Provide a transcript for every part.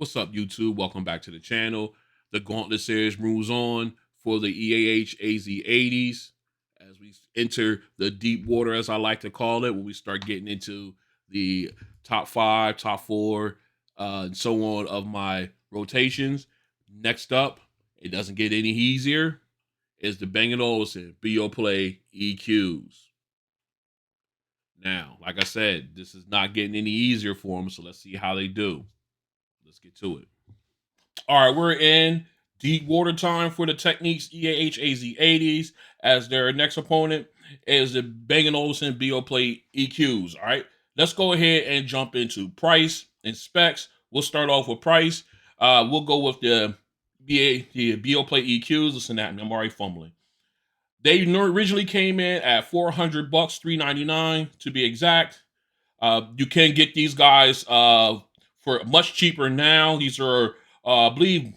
What's up, YouTube? Welcome back to the channel. The Gauntlet Series moves on for the EAH-AZ80s as we enter the deep water, as I like to call it, when we start getting into the top 5, top 4, and so on of my rotations. Next up, it doesn't get any easier, is the Bang Olufsen Beoplay EQs. Now, like I said, this is not getting any easier for them, so let's see how they do. Let's get to it. All right, we're in deep water time for the Technics EAH-AZ80s, as their next opponent is the Bang Olufsen Beoplay EQs. All right, let's go ahead and jump into price and specs. We'll start off with price. We'll go with the Beoplay EQs. Listen to that, I'm already fumbling. They originally came in at $400, $399 to be exact. You can get these guys for much cheaper now. These are, I believe,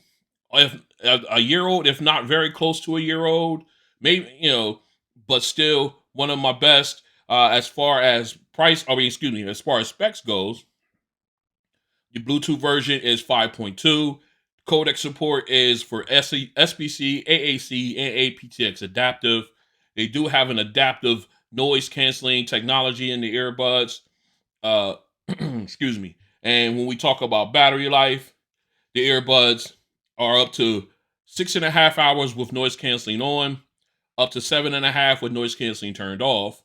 a year old, if not very close to a year old. Maybe, but still one of my best as far as price. As far as specs goes. The Bluetooth version is 5.2. Codec support is for SBC, AAC, and aptX adaptive. They do have an adaptive noise canceling technology in the earbuds. Excuse me. And when we talk about battery life, the earbuds are up to 6.5 hours with noise canceling on, up to 7.5 with noise canceling turned off.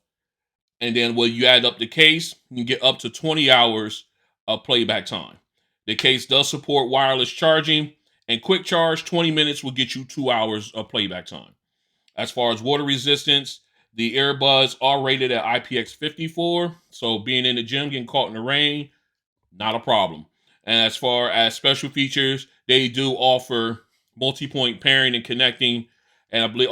And then when you add up the case, you get up to 20 hours of playback time. The case does support wireless charging, and quick charge, 20 minutes will get you 2 hours of playback time. As far as water resistance, the earbuds are rated at IPX54, so being in the gym, getting caught in the rain, not a problem. And as far as special features, they do offer multi-point pairing and connecting, and I believe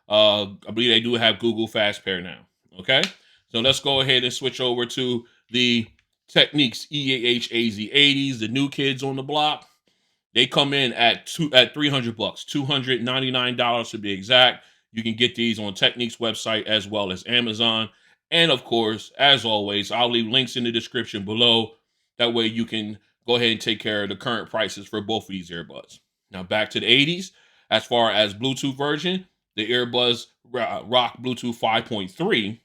they do have Google Fast Pair now. Okay, so let's go ahead and switch over to the Technics EAH-AZ80s, the new kids on the block. They come in at $300, $299 to be exact. You can get these on Technics website as well as Amazon. And of course, as always, I'll leave links in the description below. That way you can go ahead and take care of the current prices for both of these earbuds. Now back to the 80s. As far as Bluetooth version, the earbuds rock Bluetooth 5.3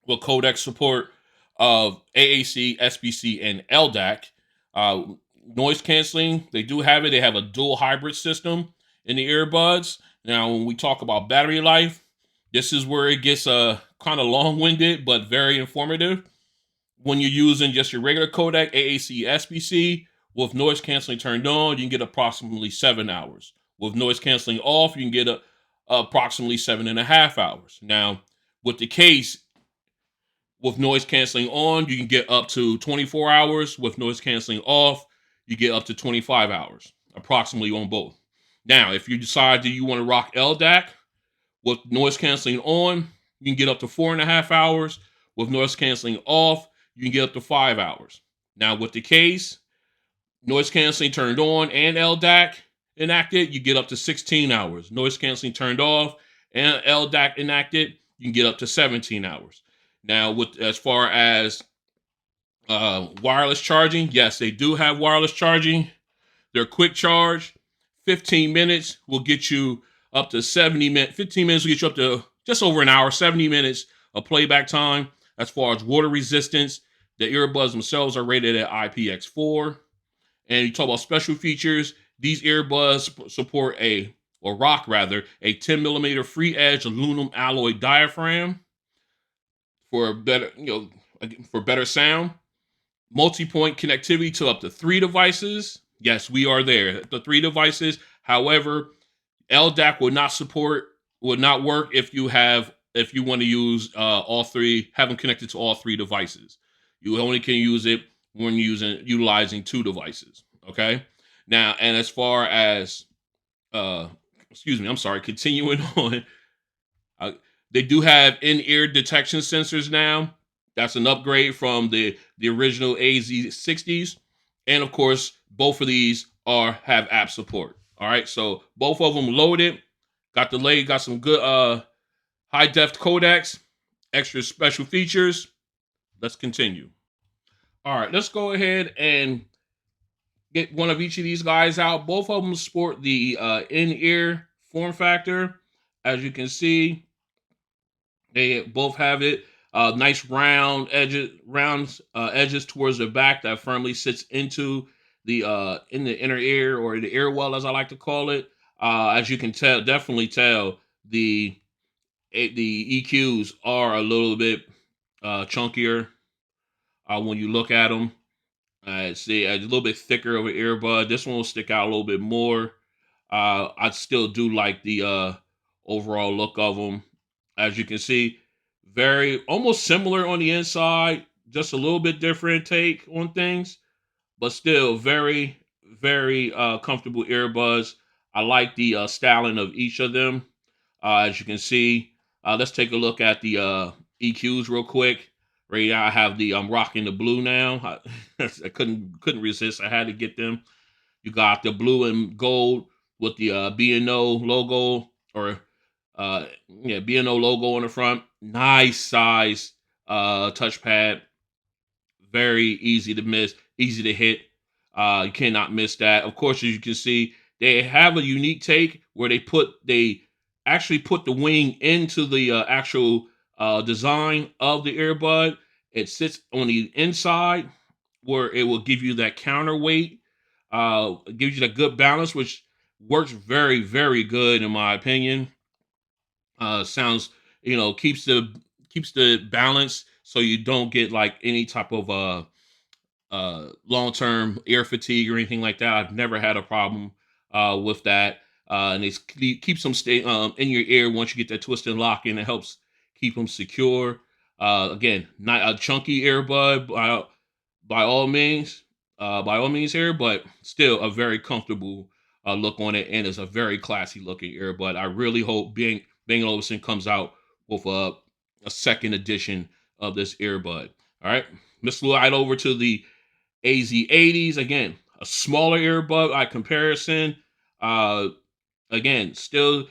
with codec support of AAC, SBC, and LDAC. Noise canceling, they do have it. They have a dual hybrid system in the earbuds. Now, when we talk about battery life, this is where it gets kind of long-winded, but very informative. When you're using just your regular codec, AAC, SBC, with noise canceling turned on, you can get approximately 7 hours. With noise canceling off, you can get approximately 7.5 hours. Now, with the case, with noise canceling on, you can get up to 24 hours. With noise canceling off, you get up to 25 hours, approximately on both. Now, if you decide that you want to rock LDAC with noise canceling on, you can get up to 4.5 hours. With noise canceling off, you can get up to 5 hours. Now, with the case, noise canceling turned on and LDAC enacted, you get up to 16 hours. Noise canceling turned off and LDAC enacted, you can get up to 17 hours. Now, as far as wireless charging, yes, they do have wireless charging. Their quick charge, 15 minutes will get you up to 70 minutes. 15 minutes will get you up to just over an hour, 70 minutes of playback time. As far as water resistance, the earbuds themselves are rated at IPX4. And you talk about special features, these earbuds support a 10 millimeter free edge aluminum alloy diaphragm for better sound. Multi-point connectivity to up to 3 devices. Yes, we are there. The 3 devices. However, LDAC would not work if you want to use all 3, have them connected to all 3 devices. You only can use it when utilizing 2 devices. Okay. Now, and as far as continuing on, they do have in-ear detection sensors now. That's an upgrade from the original AZ60s. And of course, both of these have app support. All right, so both of them loaded. Got some good high def codecs, extra special features. Let's continue. All right, let's go ahead and get one of each of these guys out. Both of them sport the in-ear form factor. As you can see, they both have it. Nice round edges towards the back that firmly sits into the in the inner ear, or the ear well, as I like to call it. As you can tell, definitely tell the EQs are a little bit chunkier when you look at them. See, a little bit thicker of an earbud. This one will stick out a little bit more. I still do like the overall look of them. As you can see, very almost similar on the inside, just a little bit different take on things, but still very, very comfortable earbuds. I like the styling of each of them. As you can see, let's take a look at the EQs real quick. Right now, I have the I'm rocking the blue now. I couldn't resist. I had to get them. You got the blue and gold with the B&O logo, or B&O logo on the front. Nice size touchpad. Very easy to miss, easy to hit. You cannot miss that. Of course, as you can see, they have a unique take where they actually put the wing into the actual design of the earbud. It sits on the inside where it will give you that counterweight. It gives you that good balance, which works very, very good in my opinion. Sounds, keeps the balance so you don't get like any type of long term ear fatigue or anything like that. I've never had a problem with that. And it keeps them stay in your ear once you get that twist and lock in. It helps keep them secure. Again, not a chunky earbud by all means here, but still a very comfortable look on it, and it's a very classy looking earbud. I really hope Bang Olufsen comes out with a second edition of this earbud. All right, let's slide over to the AZ80s. Again, a smaller earbud by comparison. Uh, Again, still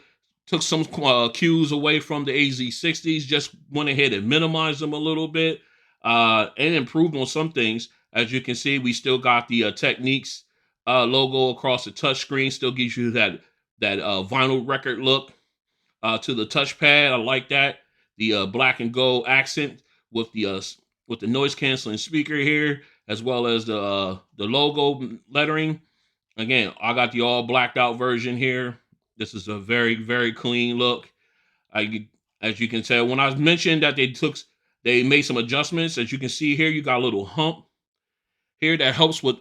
took some cues away from the AZ60s. Just went ahead and minimized them a little bit and improved on some things. As you can see, we still got the Technics logo across the touchscreen. Still gives you that vinyl record look to the touchpad. I like that. The black and gold accent with the noise canceling speaker here, as well as the logo lettering. Again, I got the all blacked out version here. This is a very, very clean look. As you can tell, when I mentioned that they made some adjustments. As you can see here, you got a little hump here that helps with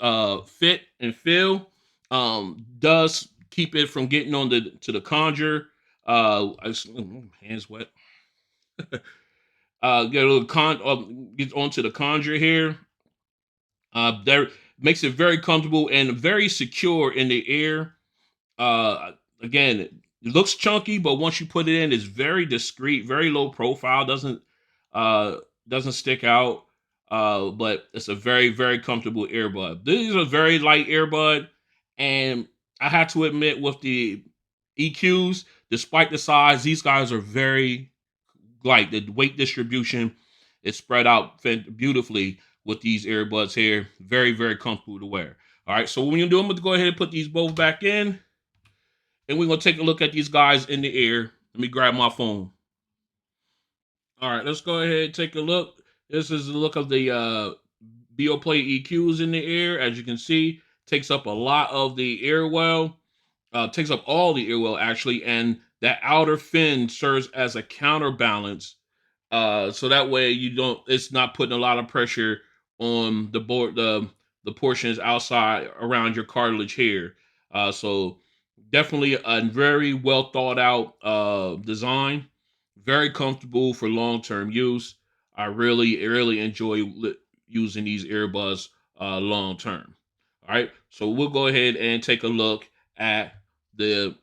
fit and feel. Does keep it from getting on the conjure. Hands wet. Get a little get onto the conjure here. There makes it very comfortable and very secure in the ear. Again, it looks chunky, but once you put it in, it's very discreet, very low profile. Uh doesn't stick out. But it's a very, very comfortable earbud. This is a very light earbud, and I have to admit, with the EQs, despite the size, these guys are very light. The weight distribution is spread out beautifully with these earbuds here. Very, very comfortable to wear. All right, so when you do, I'm going to go ahead and put these both back in, and we're going to take a look at these guys in the ear. Let me grab my phone. All right, let's go ahead and take a look. This is the look of the Beoplay EQs in the ear. As you can see, takes up a lot of the ear well. Takes up all the ear well, actually, and that outer fin serves as a counterbalance. So that way it's not putting a lot of pressure on the portions outside around your cartilage here. So definitely a very well thought out design, very comfortable for long term use. I really, really enjoy using these earbuds long term. All right, so we'll go ahead and take a look at the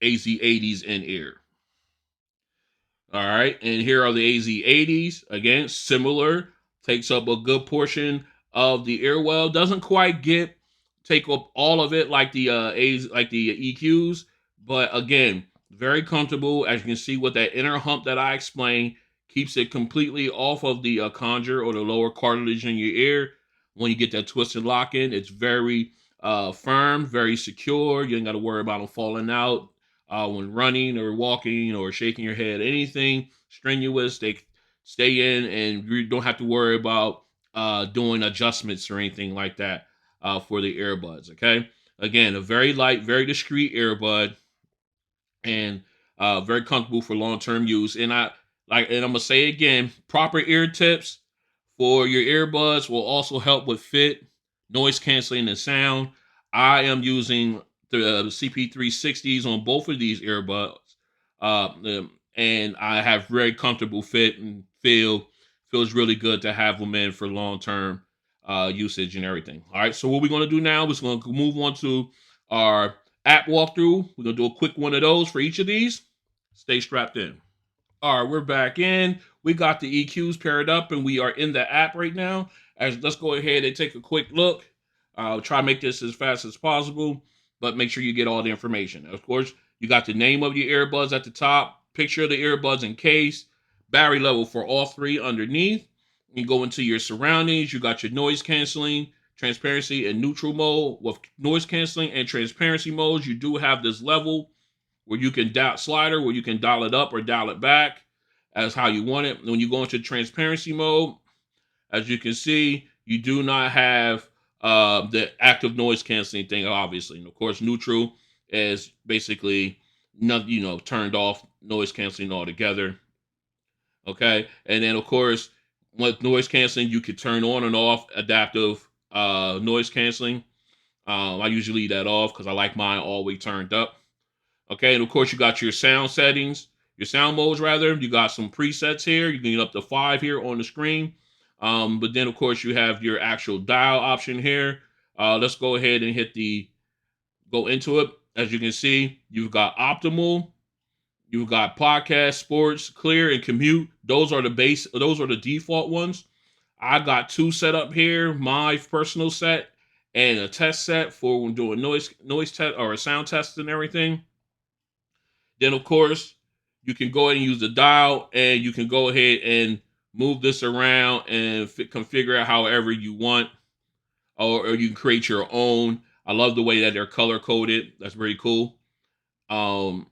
AZ80s in ear. All right, and here are the AZ80s. Again, similar, takes up a good portion of the ear well. Doesn't quite take up all of it like the EQs, but again, very comfortable. As you can see with that inner hump that I explained, keeps it completely off of the conjure or the lower cartilage in your ear. When you get that twisted lock in, it's very firm, very secure. You ain't got to worry about them falling out when running or walking or shaking your head. Anything strenuous, they stay in, and you don't have to worry about doing adjustments or anything like that for the earbuds. Okay, again, a very light, very discreet earbud, and very comfortable for long term use. And and I'm gonna say again, proper ear tips for your earbuds will also help with fit, noise canceling, and sound. I am using the CP360s on both of these earbuds, and I have very comfortable fit and feels really good to have them in for long term usage and everything. All right, so what we're going to do now is going to move on to our app walkthrough. We're going to do a quick one of those for each of these. Stay strapped in. All right, we're back in. We got the EQs paired up, and we are in the app right now. Let's go ahead and take a quick look. I'll try to make this as fast as possible, but make sure you get all the information. Of course, you got the name of your earbuds at the top, picture of the earbuds in case, battery level for all three underneath. You go into your surroundings. You got your noise canceling, transparency, and neutral mode. With noise canceling and transparency modes, you do have this level where you can slider where you can dial it up or dial it back as how you want it. When you go into transparency mode, as you can see, you do not have the active noise canceling thing, obviously. And of course, neutral is basically not, turned off noise canceling altogether. Okay, and then of course, with noise canceling, you could turn on and off adaptive noise canceling. I usually leave that off because I like mine always turned up. Okay, and of course you got your sound settings, your sound modes rather. You got some presets here. You can get up to 5 here on the screen. But then of course you have your actual dial option here. Let's go ahead and go into it. As you can see, you've got optimal, you've got podcast, sports, clear, and commute. Those are the default ones. I got 2 set up here, my personal set and a test set for when doing noise test or a sound test and everything. Then, of course, you can go ahead and use the dial, and you can go ahead and move this around and configure it however you want, or you can create your own. I love the way that they're color coded. That's very cool. Um,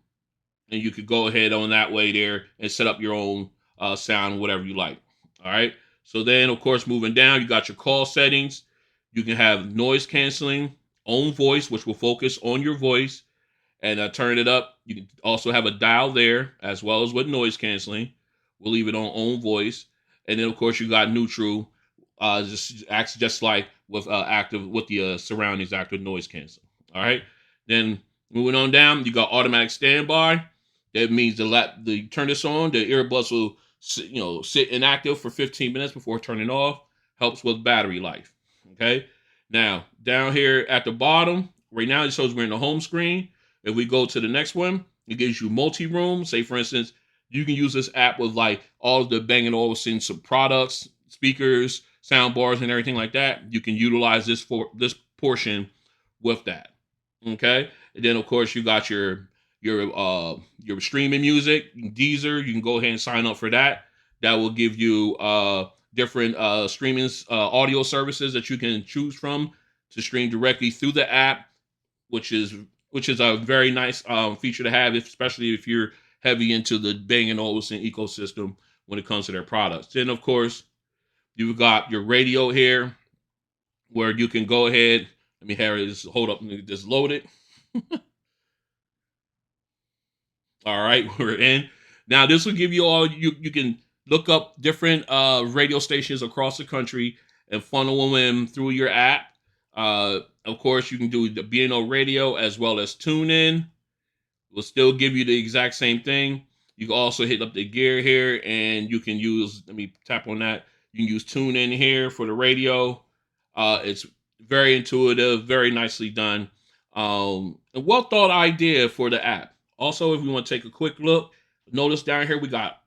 and you could go ahead on that way there and set up your own sound, whatever you like. All right. So then, of course, moving down, you got your call settings. You can have noise canceling, own voice, which will focus on your voice and turn it up. You can also have a dial there as well as with noise canceling. We'll leave it on own voice. And then, of course, you got neutral. Just acts just like with active with the surroundings active noise canceling. All right. Then moving on down, you got automatic standby. That means the turn this on, the earbuds will sit inactive for 15 minutes before turning off. Helps with battery life. Okay. Now down here at the bottom, right now it shows we're in the home screen. If we go to the next one, it gives you multi-room. Say, for instance, you can use this app with like all of the Bang & Olufsen some products, speakers, sound bars, and everything like that. You can utilize this portion with that. Okay, and then of course you got your streaming music, Deezer. You can go ahead and sign up for that. That will give you different streaming audio services that you can choose from to stream directly through the app, which is a very nice feature to have, especially if you're heavy into the Bang & Olufsen ecosystem when it comes to their products. Then, of course, you've got your radio here where you can go ahead. Let me hold up and just load it. All right, we're in. Now, this will give you you can look up different radio stations across the country and funnel them in through your app. Of course, you can do the B&O radio as well as tune in. Will still give you the exact same thing. You can also hit up the gear here, and you can use. Let me tap on that. You can use tune in here for the radio. It's very intuitive, very nicely done. A well thought idea for the app. Also, if you want to take a quick look, notice down here we got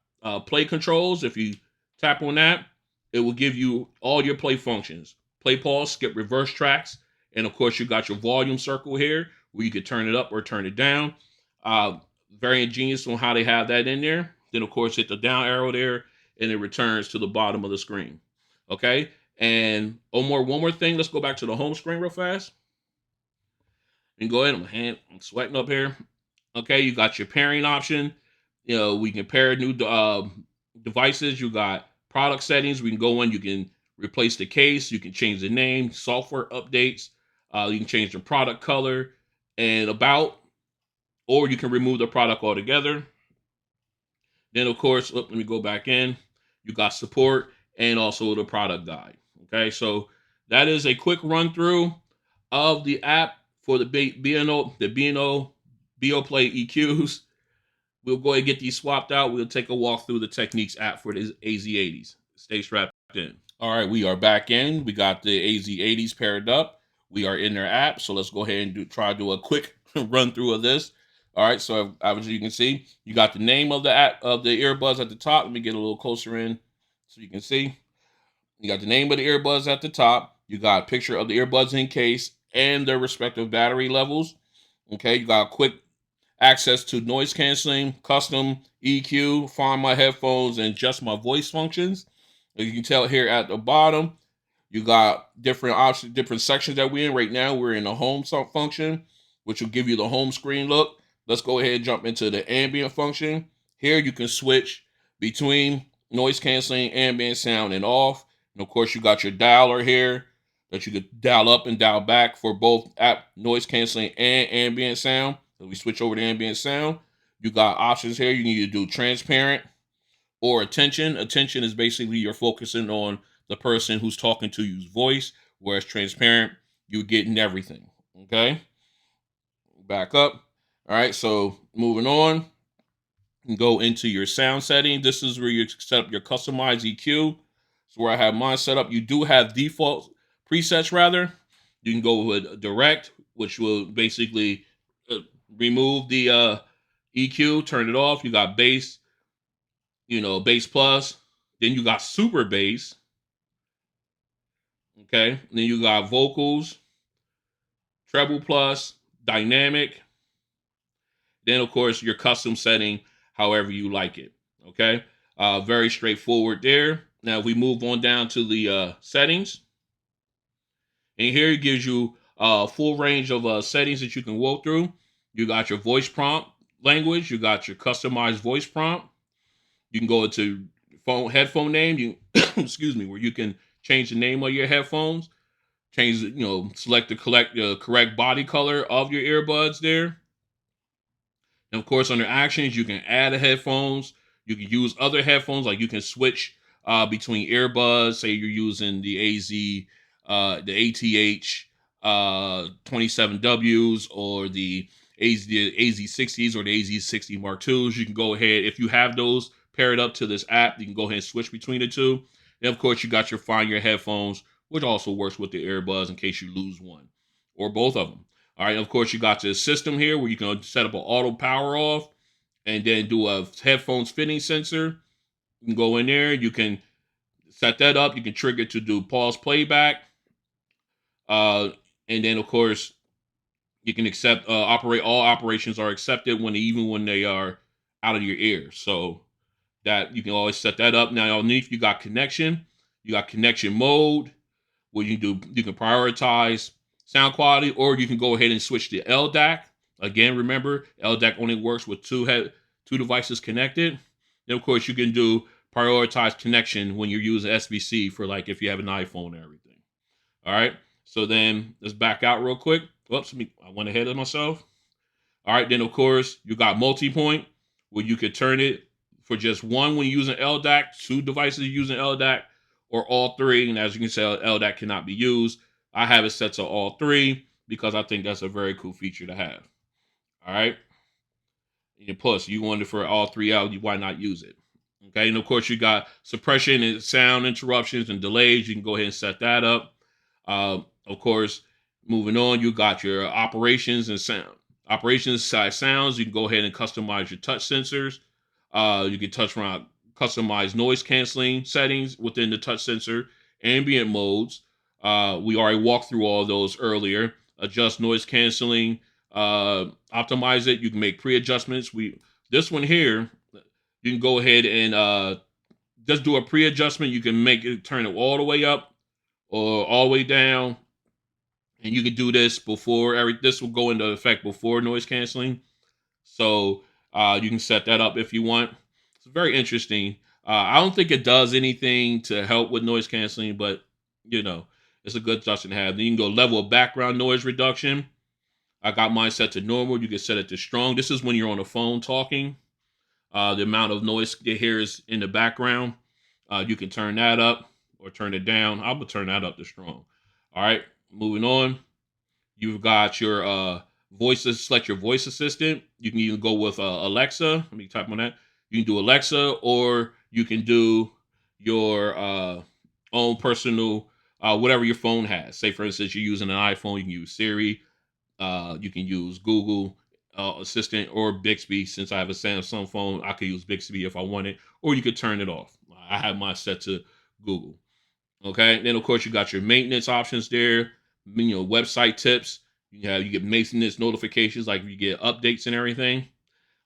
play controls. If you tap on that, it will give you all your play functions: play, pause, skip, reverse tracks, and of course you got your volume circle here where you could turn it up or turn it down. Very ingenious on how they have that in there. Then of course hit the down arrow there, and it returns to the bottom of the screen. Okay, and one more thing. Let's go back to the home screen real fast. And go ahead, I'm sweating up here. Okay, you got your pairing option. We can pair new devices. You got product settings. We can go in. You can replace the case. You can change the name, software updates. You can change the product color and about, or you can remove the product altogether. Then, of course, let me go back in. You got support and also the product guide. Okay, so that is a quick run through of the app for the B&O Beoplay EQs. We'll go ahead and get these swapped out. We'll take a walk through the Technics app for the AZ80s. Stay strapped in. All right, we are back in. We got the AZ80s paired up. We are in their app, so let's go ahead and try to do a quick run through of this. All right, so as you can see, you got the name of the app of the earbuds at the top. Let me get a little closer in so you can see. You got the name of the earbuds at the top. You got a picture of the earbuds in case and their respective battery levels. Okay, you got quick access to noise canceling, custom EQ, find my headphones, and just my voice functions. As you can tell here at the bottom, you got different options, different sections that we're in. Right now, we're in the home function, which will give you the home screen look. Let's go ahead and jump into the ambient function. Here you can switch between noise canceling, ambient sound, and off. And of course, you got your dialer here that you could dial up and dial back for both app noise canceling and ambient sound. So we switch over to ambient sound. You got options here. You can either do transparent or attention. Attention is basically you're focusing on the person who's talking to you's voice, whereas transparent, you're getting everything. Okay? Back up. All right, so moving on. You can go into your sound setting. This is where you set up your customized EQ. So where I have mine set up, you do have default presets rather. You can go with direct, which will basically remove the EQ, turn it off. You got bass, bass plus. Then you got super bass. Okay. And then you got vocals, treble plus, dynamic. Then, of course, your custom setting, however you like it. Okay. Very straightforward there. Now, if we move on down to the settings, and here it gives you a full range of settings that you can walk through. You got your voice prompt language. You got your customized voice prompt. You can go into headphone name. You excuse me, where you can change the name of your headphones. Change, select the correct body color of your earbuds there. And of course, under actions, you can add the headphones. You can use other headphones, like you can switch between earbuds. Say you're using the ATH 27Ws or the AZ60s or the AZ60 Mark IIs. You can go ahead, if you have those paired up to this app, you can go ahead and switch between the two. And of course, you got your find your headphones, which also works with the earbuds in case you lose one or both of them. All right, of course, you got the system here where you can set up an auto power off and then do a headphones fitting sensor. You can go in there, you can set that up. You can trigger to do pause playback. And then, of course, you can accept operate. All operations are accepted even when they are out of your ear. So that you can always set that up. Now underneath you got connection. You got connection mode where you can prioritize sound quality, or you can go ahead and switch to LDAC. Again, remember LDAC only works with two devices connected. Then of course you can do prioritize connection when you're using SBC for like if you have an iPhone and everything. All right. So then let's back out real quick. Whoops, I went ahead of myself. All right, then of course you got multi-point where you could turn it for just one when you're using LDAC, two devices using LDAC, or all three. And as you can tell, LDAC cannot be used. I have it set to all three because I think that's a very cool feature to have. All right. And plus, you want it for all three out, why not use it? Okay, and of course you got suppression and sound interruptions and delays. You can go ahead and set that up. Of course, moving on, you got your operations and sound. Operations side sounds. You can go ahead and customize your touch sensors. You can customize noise canceling settings within the touch sensor, ambient modes. We already walked through all those earlier. Adjust noise canceling, optimize it. You can make pre-adjustments. This one here, you can go ahead and just do a pre-adjustment. You can make it turn it all the way up or all the way down. And you can do this before this will go into effect before noise canceling. So you can set that up if you want. It's very interesting. I don't think it does anything to help with noise canceling, but you know, it's a good adjustment to have. Then you can go level of background noise reduction. I got mine set to normal. You can set it to strong. This is when you're on the phone talking. The amount of noise it hears in the background. You can turn that up or turn it down. I'm gonna turn that up to strong. All right, moving on. You've got your voices. Select your voice assistant. You can even go with Alexa. Let me type on that. You can do Alexa, or you can do your own personal whatever your phone has. Say, for instance, you're using an iPhone. You can use Siri. You can use Google Assistant or Bixby. Since I have a Samsung phone, I could use Bixby if I wanted, or you could turn it off. I have mine set to Google. Okay. Then of course you got your maintenance options there. You know, website tips. You get maintenance notifications, like you get updates and everything.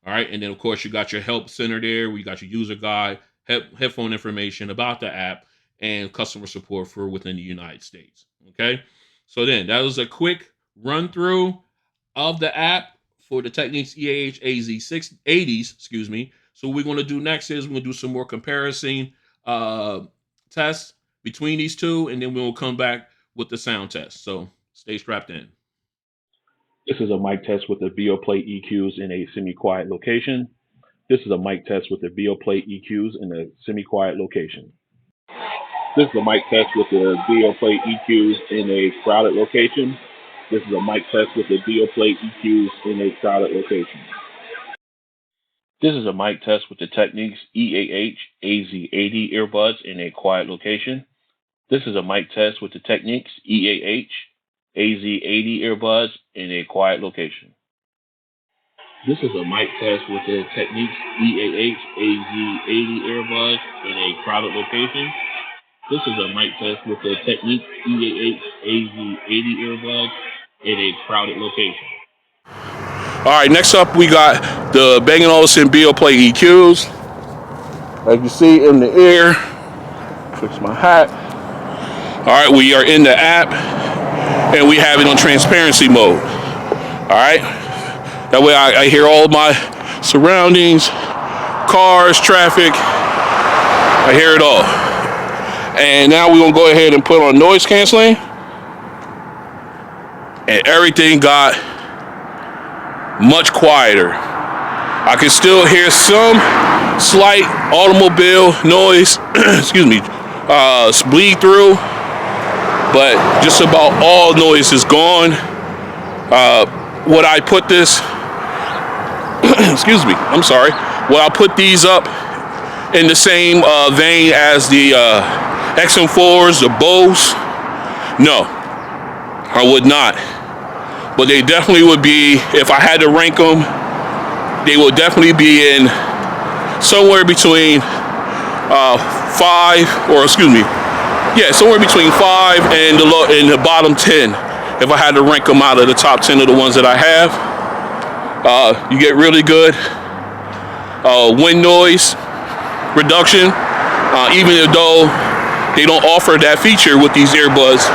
All right. And then of course you got your help center there, where you got your user guide, headphone information about the app, and customer support for within the United States. Okay. So then that was a quick run through of the app for the Technics EAH-AZ80s, excuse me. So what we're going to do next is we're going to do some more comparison tests between these two, and then we'll come back with the sound test. So stay strapped in. This is a mic test with the Beoplay EQs in a semi-quiet location. This is a mic test with the Beoplay EQs in a semi-quiet location. This is a mic test with the Beoplay EQs in a crowded location. This is a mic test with the Beoplay EQs in a crowded location. This is a mic test with the Technics EAH-AZ80 earbuds in a quiet location. This is a mic test with the Technics EAH-AZ80 earbuds in a quiet location. This is a mic test with the Technics EAH-AZ80 earbuds in a crowded location. This is a mic test with the Technics EAH-AZ80 earbuds in a crowded location. All right, next up we got the Bang Olufsen Beoplay EQs. As you see in the ear, fix my hat. All right, we are in the app, and we have it on transparency mode. All right, that way I hear all my surroundings, cars, traffic. I hear it all. And now we're gonna go ahead and put on noise canceling, and everything got much quieter. I can still hear some slight automobile noise, excuse me, bleed through, but just about all noise is gone. What I put this, excuse me, I'm sorry. What I put these up in the same vein as the XM4s, the Bose? No, I would not. But they definitely would be, if I had to rank them, they would definitely be in somewhere between somewhere between 5 and the bottom 10. If I had to rank them out of the top 10 of the ones that I have, you get really good wind noise reduction, even though they don't offer that feature with these earbuds,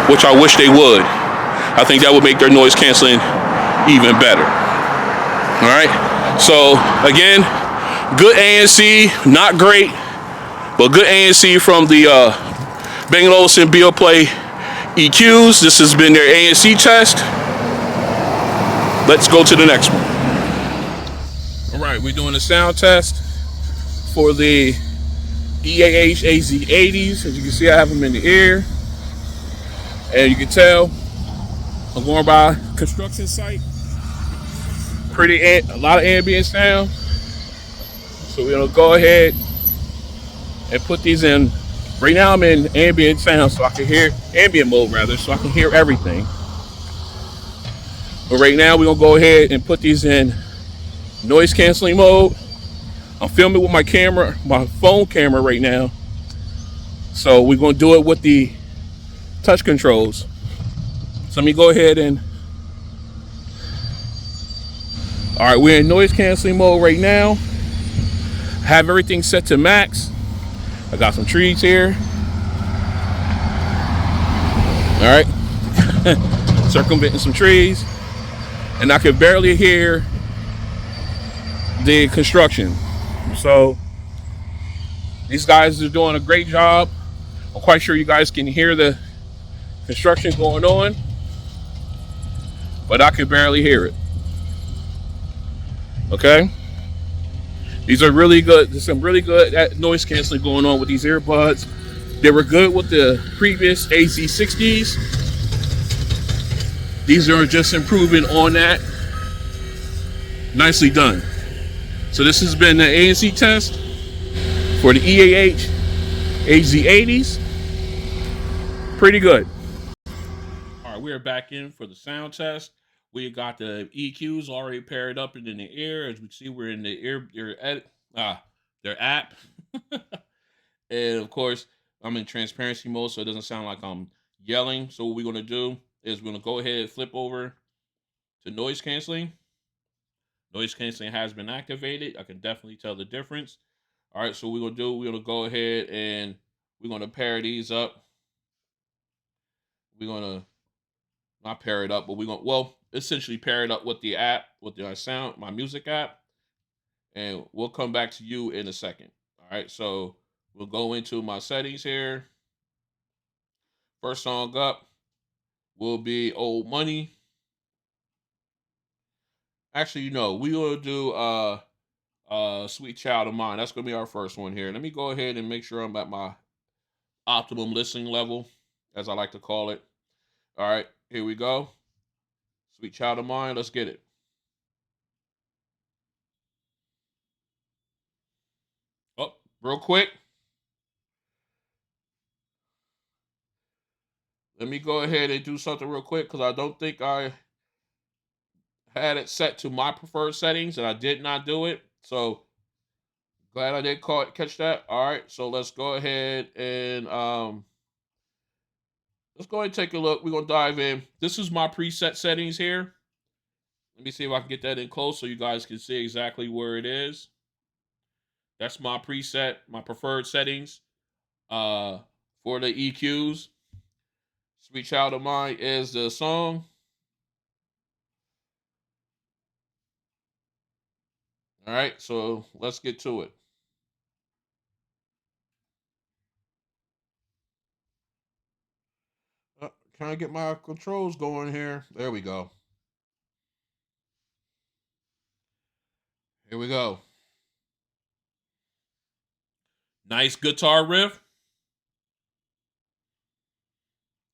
which I wish they would. I think that would make their noise canceling even better. All right. So again, good ANC, not great, but good ANC from the Bang Olufsen Beoplay EQs. This has been their ANC test. Let's go to the next one. All right, we're doing a sound test for the EAH-AZ80s. As you can see, I have them in the ear, and you can tell I'm going by a construction site. A lot of ambient sound. So we're gonna go ahead and put these in. Right now I'm in ambient sound, so I can hear ambient mode rather, so I can hear everything. But right now we're gonna go ahead and put these in noise canceling mode. I'm filming with my camera, my phone camera right now. So we're gonna do it with the touch controls. So let me go ahead and, all right, we're in noise canceling mode right now. Have everything set to max. I got some trees here. All right, circumventing some trees, and I could barely hear the construction. So these guys are doing a great job. I'm quite sure you guys can hear the construction going on, but I could barely hear it. Okay, these are really good. There's some really good noise canceling going on with these earbuds. They were good with the previous AZ60s. These are just improving on that. Nicely done. So this has been the ANC test for the EAH-AZ80s. Pretty good. All right, we are back in for the sound test. We got the EQs already paired up and in the ear. As we see, we're in the their app. And of course, I'm in transparency mode, so it doesn't sound like I'm yelling. So what we're gonna do is we're gonna go ahead and flip over to noise canceling. Noise canceling has been activated. I can definitely tell the difference. All right, so we're gonna go ahead and we're gonna pair these up. We're gonna not pair it up, but we're gonna essentially pair it up with the app, with the sound, my music app, and we'll come back to you in a second. All right, so we'll go into my settings here. First song up will be Old Money. Actually, we will do Sweet Child of Mine. That's gonna be our first one here. Let me go ahead and make sure I'm at my optimum listening level, as I like to call it. All right, here we go. Sweet Child of Mine, let's get it. Oh, real quick. Let me go ahead and do something real quick because I don't think I had it set to my preferred settings and I did not do it. So glad I did catch that. All right, so let's go ahead and let's go ahead and take a look. We're gonna dive in. This is my preset settings here. Let me see if I can get that in close so you guys can see exactly where it is. That's my preset, my preferred settings for the EQs. Sweet Child of Mine is the song. All right, so let's get to it. Can I get my controls going here? There we go. Here we go. Nice guitar riff.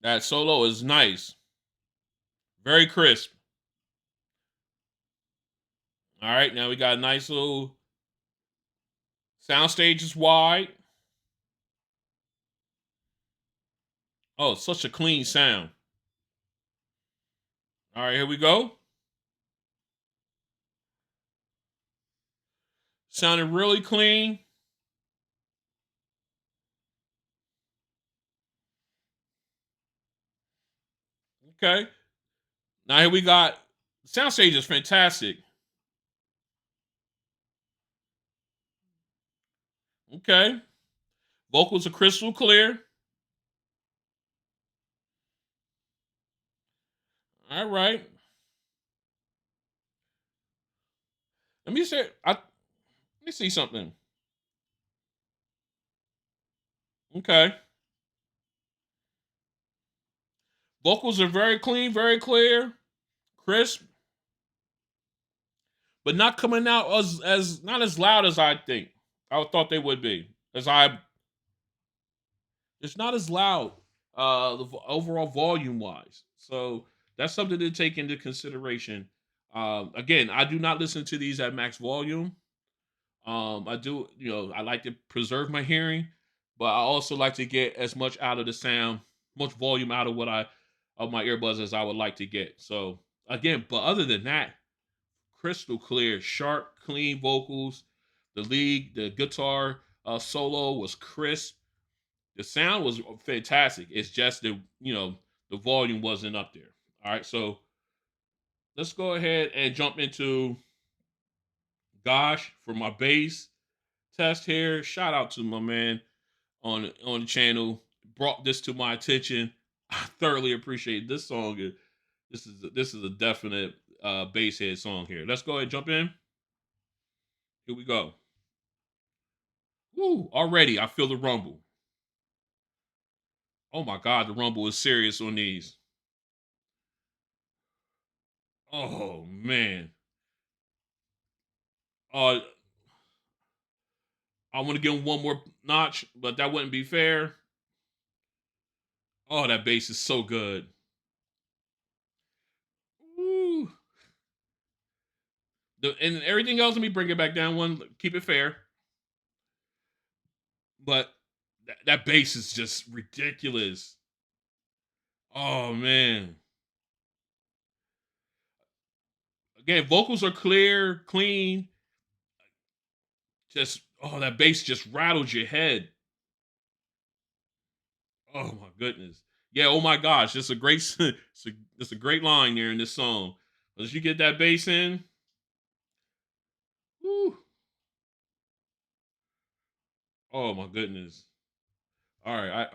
That solo is nice. Very crisp. All right, now we got a nice little soundstage is wide. Oh, it's such a clean sound. All right, here we go. Sounded really clean. Okay. Now here we got soundstage is fantastic. Okay. Vocals are crystal clear. All right. Let me say let me see something. Okay. Vocals are very clean, very clear, crisp, but not coming out as not as loud as I think I thought they would be. It's not as loud overall volume wise. So that's something to take into consideration. Again, I do not listen to these at max volume. I do, I like to preserve my hearing, but I also like to get as much out of the sound, much volume out of of my earbuds as I would like to get. So again, but other than that, crystal clear, sharp, clean vocals. The guitar solo was crisp. The sound was fantastic. It's just the volume wasn't up there. All right, so let's go ahead and jump into Gosh for my bass test here. Shout out to my man on the channel. Brought this to my attention. I thoroughly appreciate this song. This is a definite bass head song here. Let's go ahead and jump in. Here we go. Woo! Already, I feel the rumble. Oh my God, the rumble is serious on these. Oh man. Uh, I want to give him one more notch, but that wouldn't be fair. Oh, that bass is so good. Woo. And everything else, let me bring it back down one. Keep it fair. But that bass is just ridiculous. Oh man. Again, vocals are clear, clean. Just that bass just rattles your head. Oh my goodness. Yeah. Oh my gosh. It's a great. It's a great line there in this song. As you get that bass in, woo, oh my goodness. All right.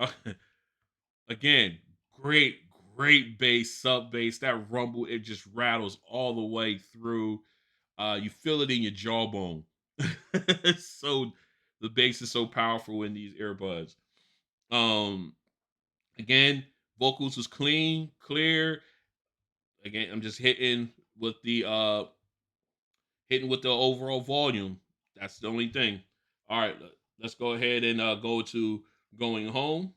Again, great, great bass, sub bass. That rumble, it just rattles all the way through. You feel it in your jawbone. So the bass is so powerful in these earbuds. Um, again, vocals was clean, clear. Again, I'm just hitting with the overall volume. That's the only thing. All right, let's go ahead and go to going home.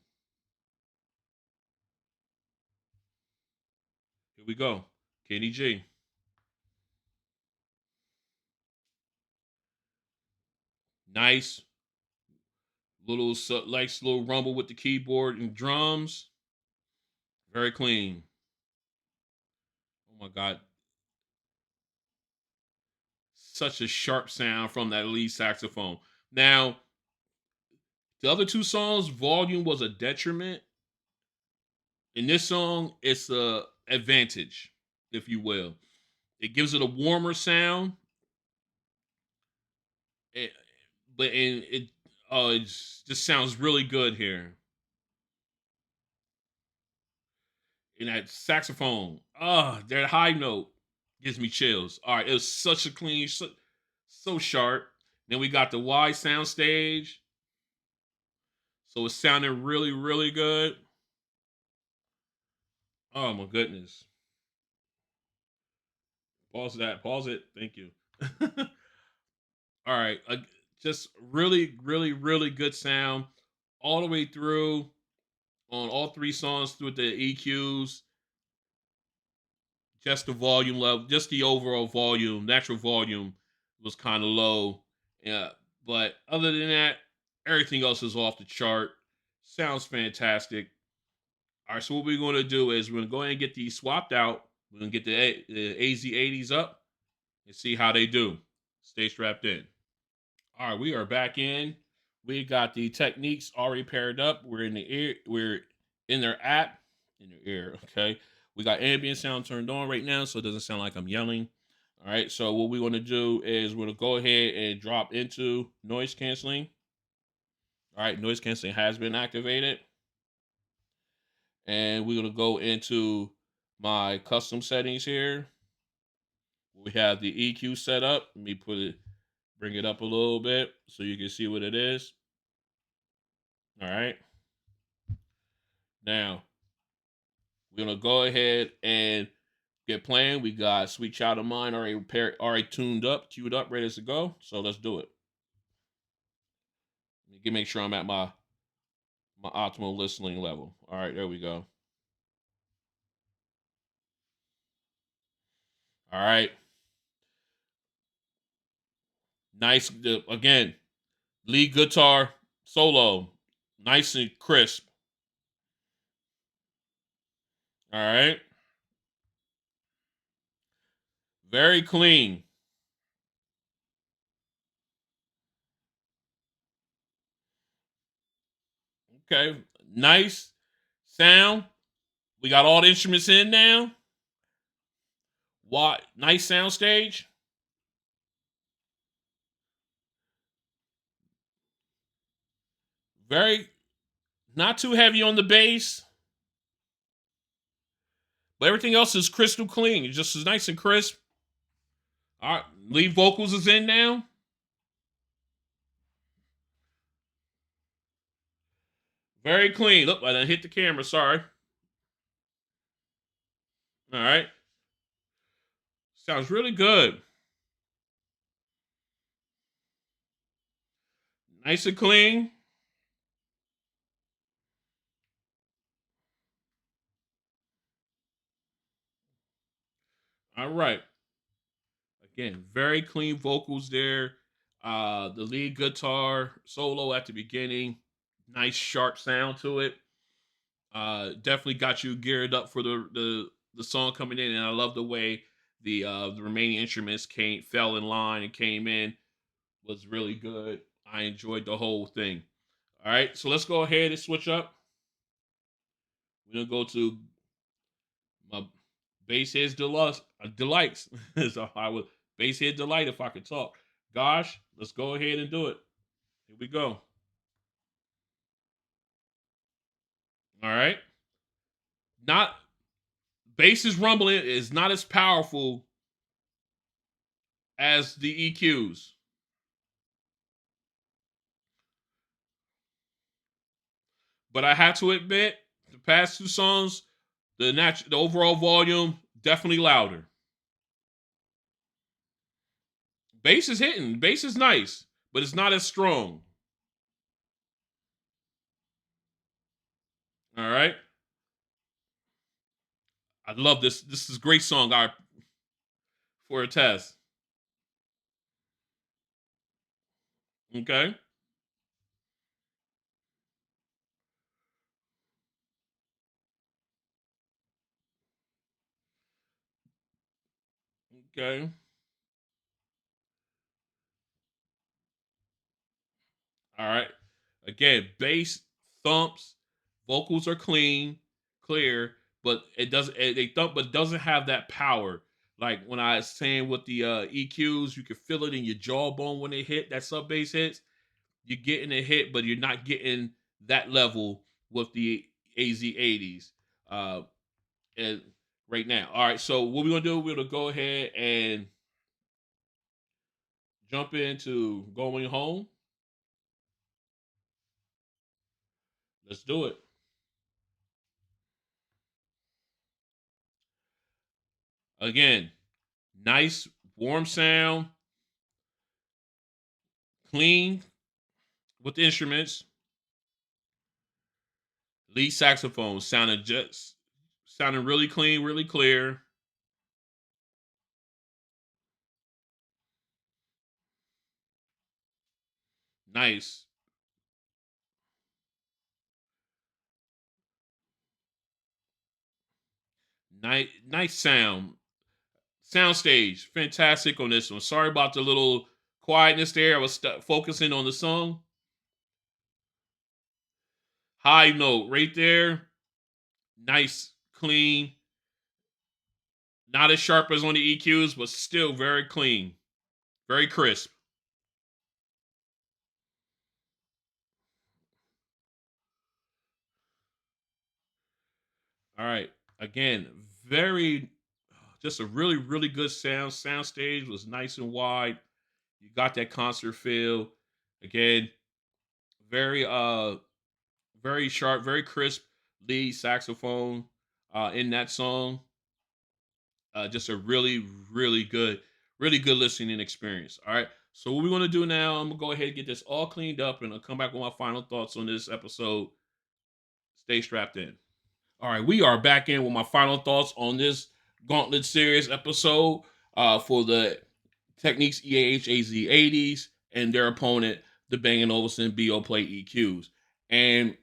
Here we go. Kenny G. Nice nice little rumble with the keyboard and drums. Very clean. Oh my God. Such a sharp sound from that lead saxophone. Now, the other two songs, volume was a detriment. In this song, it's a advantage, if you will. It gives it a warmer sound. It, but and it just sounds really good here. And that saxophone, that high note gives me chills. All right, it was such a clean, so sharp. Then we got the wide sound stage, so it sounded really, really good. Oh my goodness. Pause that. Pause it. Thank you. All right, just really, really, really good sound all the way through on all three songs through the EQs. Just the volume level, just the overall volume, natural volume was kind of low. Yeah, but other than that, everything else is off the chart. Sounds fantastic. All right, so what we're going to do is we're going to go ahead and get these swapped out. We're going to get the AZ80s up and see how they do. Stay strapped in. All right, we are back in. We got the Techniques already paired up. We're in the ear. We're in their app, in their ear. Okay. We got ambient sound turned on right now, so it doesn't sound like I'm yelling. All right. So what we want to do is we're gonna go ahead and drop into noise canceling. All right, noise canceling has been activated, and we're gonna go into my custom settings here. We have the EQ set up. Let me bring it up a little bit so you can see what it is. All right. Now we're gonna go ahead and get playing. We got Sweet Child of Mine already tuned up, queued up, ready to go. So let's do it. Let me make sure I'm at my optimal listening level. All right, there we go. All right, nice. Again, lead guitar solo, nice and crisp. All right, very clean. Okay, nice sound. We got all the instruments in now. What nice sound stage. Very not too heavy on the bass. But everything else is crystal clean. It's just as nice and crisp. All right, lead vocals is in now. Very clean. Look, I done hit the camera. Sorry. All right. Sounds really good. Nice and clean. All right. Again, very clean vocals there. The lead guitar solo at the beginning, nice sharp sound to it. Definitely got you geared up for the song coming in, and I love the way the remaining instruments fell in line and came in. Was really good. I enjoyed the whole thing. All right, so let's go ahead and switch up. We're gonna go to my bass heads delights. So I would bass head delight if I could talk. Gosh, let's go ahead and do it. Here we go. All right. Not bass's rumbling is not as powerful as the EQs. But I have to admit, the past two songs, the overall volume definitely louder. Bass is hitting. Bass is nice, but it's not as strong. All right. I love this. This is a great song. All right, for a test. Okay. Okay. All right. Again, bass thumps, vocals are clean, clear, but it doesn't. They thump, but doesn't have that power. Like when I was saying with the EQs, you can feel it in your jawbone when they hit that sub bass hits. You're getting a hit, but you're not getting that level with the AZ80s. Uh, and right now, all right. So what we're gonna do? We're gonna go ahead and jump into going home. Let's do it. Again, nice, warm sound, clean with the instruments. Lead saxophone sounding really clean, really clear. Nice, nice sound. Soundstage, fantastic on this one. Sorry about the little quietness there. I was focusing on the song. High note right there. Nice, clean. Not as sharp as on the EQs, but still very clean, very crisp. All right. Again, very just a really, really good sound. Sound stage was nice and wide. You got that concert feel. Again, very very sharp, very crisp lead saxophone in that song. Just a really, really good listening experience. All right. So what we're gonna do now, I'm gonna go ahead and get this all cleaned up and I'll come back with my final thoughts on this episode. Stay strapped in. All right, we are back in with my final thoughts on this Gauntlet Series episode for the Technics EAH-AZ80s and their opponent, the Bang Olufsen Beoplay EQs. And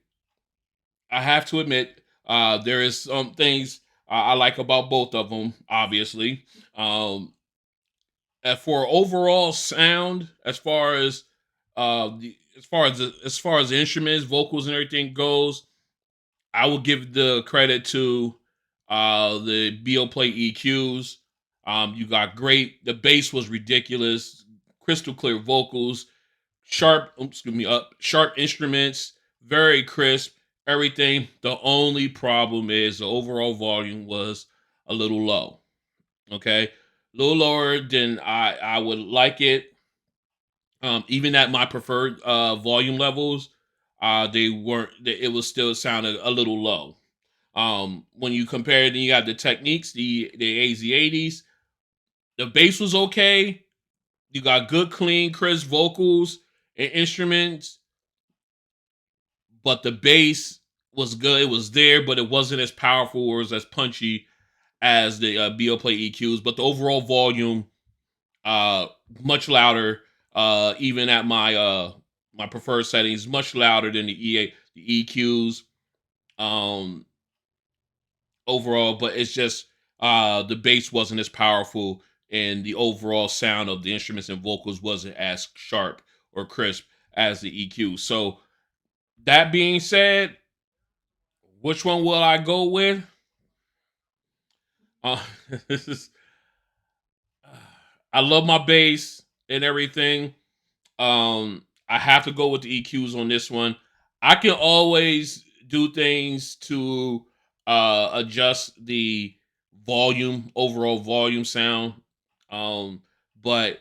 I have to admit, there is some things I like about both of them. Obviously, for overall sound, as far as the instruments, vocals, and everything goes, I will give the credit to the Beoplay EQs. You got great. The bass was ridiculous, crystal clear vocals, sharp instruments, very crisp. Everything. The only problem is the overall volume was a little low. Okay, a little lower than I would like it. Even at my preferred volume levels, they weren't. It was still sounded a little low. When you compare it, then you got the Techniques, the AZ80s. The bass was okay. You got good, clean, crisp vocals and instruments, but the bass was good. It was there, but it wasn't as powerful or as punchy as the Beoplay EQs. But the overall volume, uh, much louder. Even at my preferred settings, much louder than the EQs. Um, Overall, but it's just the bass wasn't as powerful, and the overall sound of the instruments and vocals wasn't as sharp or crisp as the EQ. So that being said, which one will I go with? Uh, this is I love my bass and everything. I have to go with the EQs on this one. I can always do things to adjust the overall volume sound. But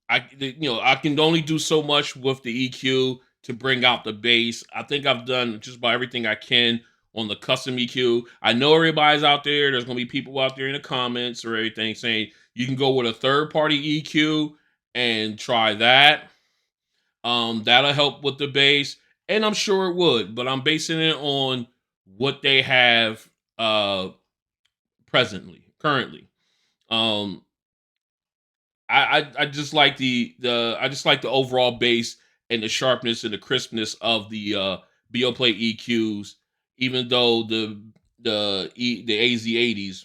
I can only do so much with the EQ to bring out the bass. I think I've done just about everything I can on the custom EQ. I know everybody's out there. There's gonna be people out there in the comments or everything saying you can go with a third party EQ and try that. That'll help with the bass, and I'm sure it would. But I'm basing it on what they have currently. Um, I just like the I just like the overall bass and the sharpness and the crispness of the Beoplay EQs, even though the AZ80s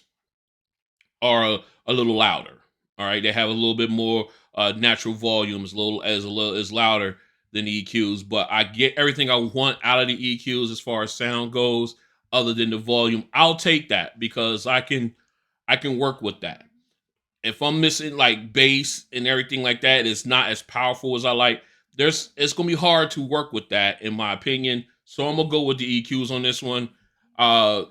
are a little louder. All right, they have a little bit more natural volumes, a little is louder than the EQs, but I get everything I want out of the EQs as far as sound goes, other than the volume. I'll take that because I can work with that. If I'm missing like bass and everything like that, it's not as powerful as I like. It's gonna be hard to work with that, in my opinion. So I'm gonna go with the EQs on this one. Uh,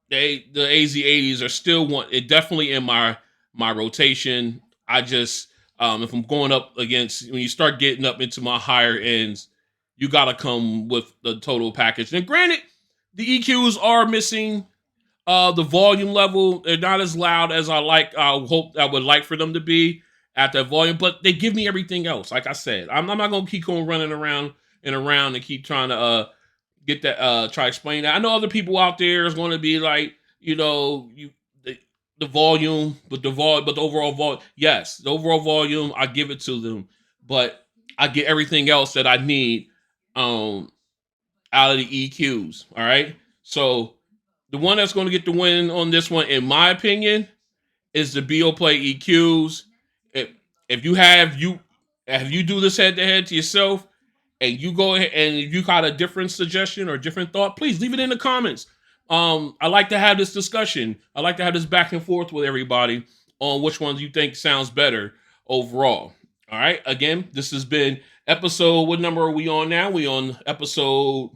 the AZ80s are still definitely in my rotation. I just if I'm going up against when you start getting up into my higher ends, you gotta come with the total package. And granted, the EQs are missing the volume level. They're not as loud as I would like for them to be at that volume, but they give me everything else. Like I said, I'm not gonna keep going running around and around and keep trying to get that try to explain that. I know other people out there is going to be like, the volume, but the overall volume. Yes, the overall volume, I give it to them, but I get everything else that I need um out of the EQs. All right, so the one that's going to get the win on this one, in my opinion, is the Beoplay EQs. If if you have you if you do this head to head to yourself, and you go ahead and if you got a different suggestion or different thought, please leave it in the comments. I like to have this discussion. I like to have this back and forth with everybody on which ones you think sounds better overall. All right. Again, this has been episode. What number are we on now? We on episode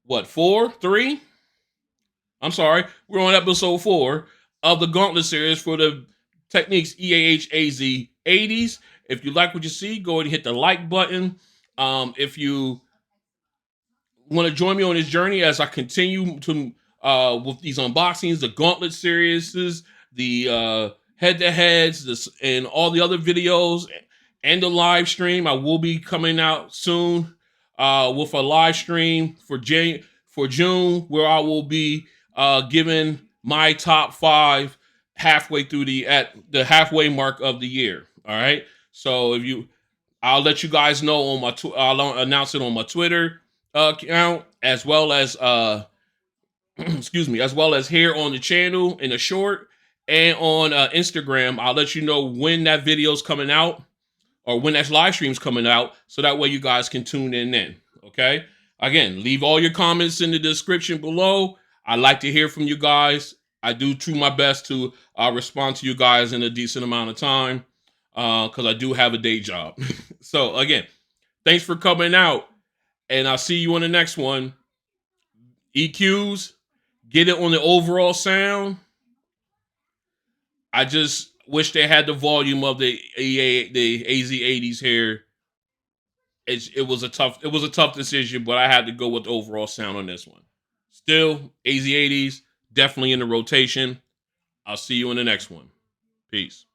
what, 4, 3? I'm sorry. We're on episode 4 of the Gauntlet Series for the Technics EAH-AZ80s. If you like what you see, go ahead and hit the like button. If you want to join me on this journey as I continue to with these unboxings, the Gauntlet series, the head-to-heads, and all the other videos, and the live stream. I will be coming out soon with a live stream for June, where I will be giving my top 5 halfway through at the halfway mark of the year. All right, so I'll let you guys know on I'll announce it on my Twitter account, as well as excuse me, as well as here on the channel in a short, and on Instagram. I'll let you know when that video's coming out or when that live stream's coming out, so that way you guys can tune in then. Okay. Again, leave all your comments in the description below. I like to hear from you guys. I do my best to respond to you guys in a decent amount of time because I do have a day job. So again, thanks for coming out, and I'll see you on the next one. EQs, get it on the overall sound, I just wish they had the volume of the AZ80s here. It was a tough decision, but I had to go with the overall sound on this one. Still, AZ80s definitely in the rotation. I'll see you in the next one. Peace.